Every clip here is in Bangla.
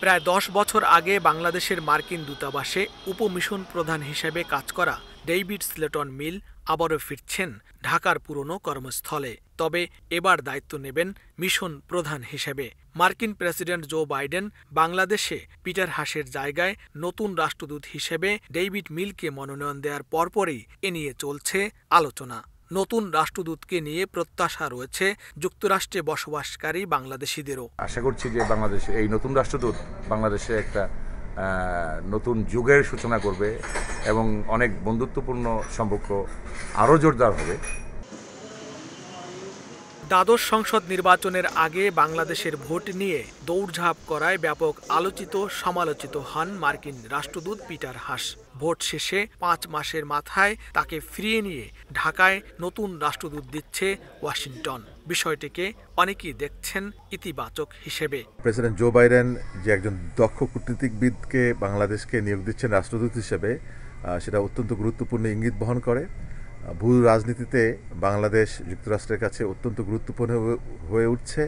প্রায় 10 বছর আগে বাংলাদেশের মার্কিন দূতাবাসে উপমিশন প্রধান হিসেবে কাজ করা ডেভিড স্লেটন মিল আবারও ফিরছেন ঢাকার পুরনো কর্মস্থলে। তবে এবার দায়িত্ব নেবেন মিশন প্রধান হিসেবে। মার্কিন প্রেসিডেন্ট জো বাইডেন বাংলাদেশে পিটার হাসের জায়গায় নতুন রাষ্ট্রদূত হিসেবে ডেভিড মিলকে মনোনয়ন দেওয়ার পরপরই এ নিয়ে চলছে আলোচনা। নতুন রাষ্ট্রদূতকে নিয়ে প্রত্যাশা রয়েছে যুক্তরাষ্ট্রে বসবাসকারী বাংলাদেশিদেরও। আশা করছি যে বাংলাদেশে এই নতুন রাষ্ট্রদূত বাংলাদেশে একটা নতুন যুগের সূচনা করবে এবং অনেক বন্ধুত্বপূর্ণ সম্পর্ক আরও জোরদার হবে। দ্বাদশ সংসদ নির্বাচনের আগে বাংলাদেশের ভোট নিয়ে দৌড়ঝাঁপ করায় ব্যাপক আলোচিত সমালোচিত হন মার্কিন রাষ্ট্রদূত পিটার হাস। ভোট শেষে 5 মাসের মাথায় তাকে ফিরিয়ে নিয়ে ঢাকায় নতুন রাষ্ট্রদূত দিচ্ছে ওয়াশিংটন। বিষয়টিকে অনেকেই দেখছেন ইতিবাচক হিসেবে। প্রেসিডেন্ট জো বাইডেন যে একজন দক্ষ কূটনীতিকবিদকে বাংলাদেশকে নিয়োগ দিচ্ছেন রাষ্ট্রদূত হিসেবে, সেটা অত্যন্ত গুরুত্বপূর্ণ ইঙ্গিত বহন করে। ভূ রাজনীতিতে বাংলাদেশ যুক্তরাষ্ট্রের কাছে অত্যন্ত গুরুত্বপূর্ণ হয়ে উঠছে।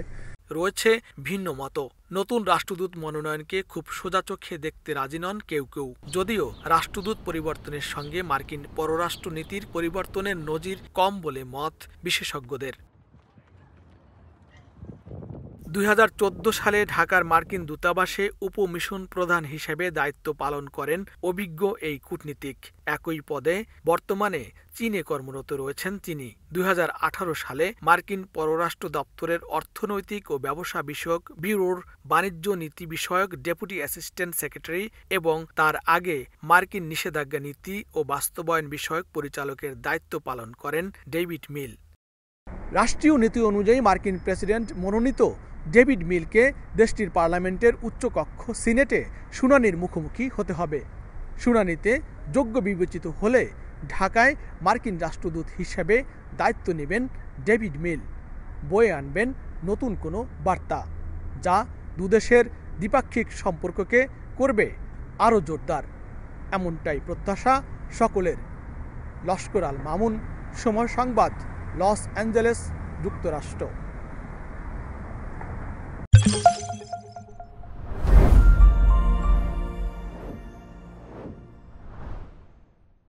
রয়েছে ভিন্ন মত। নতুন রাষ্ট্রদূত মনোনয়নকে খুব সোজা চোখে দেখতে রাজি নন কেউ কেউ। যদিও রাষ্ট্রদূত পরিবর্তনের সঙ্গে মার্কিন পররাষ্ট্র নীতির পরিবর্তনের নজির কম বলে মত বিশেষজ্ঞদের। 2014 সালে ঢাকার মার্কিন দূতাবাসে উপমিশন প্রধান হিসেবে দায়িত্ব পালন করেন অভিজ্ঞ এই কূটনীতিক। একই পদে বর্তমানে চীনে কর্মরত রয়েছেন তিনি। 2018 সালে মার্কিন পররাষ্ট্র দপ্তরের অর্থনৈতিক ও ব্যবসা বিষয়ক ব্যুরোর বাণিজ্য নীতি বিষয়ক ডেপুটি অ্যাসিস্ট্যান্ট সেক্রেটারি এবং তার আগে মার্কিন নিষেধাজ্ঞা নীতি ও বাস্তবায়ন বিষয়ক পরিচালকের দায়িত্ব পালন করেন ডেভিড মিল। রাষ্ট্রীয় নীতি অনুযায়ী মার্কিন প্রেসিডেন্ট মনোনীত ডেভিড মিলকে দেশটির পার্লামেন্টের উচ্চকক্ষ সিনেটে শুনানির মুখোমুখি হতে হবে। শুনানিতে যোগ্য বিবেচিত হলে ঢাকায় মার্কিন রাষ্ট্রদূত হিসেবে দায়িত্ব নেবেন ডেভিড মিল। বয়ে আনবেন নতুন কোনো বার্তা, যা দুদেশের দ্বিপাক্ষিক সম্পর্ককে করবে আরও জোরদার। এমনটাই প্রত্যাশা সকলের। লস্কর আল মামুন, সময় সংবাদ, লস অ্যাঞ্জেলেস, যুক্তরাষ্ট্র।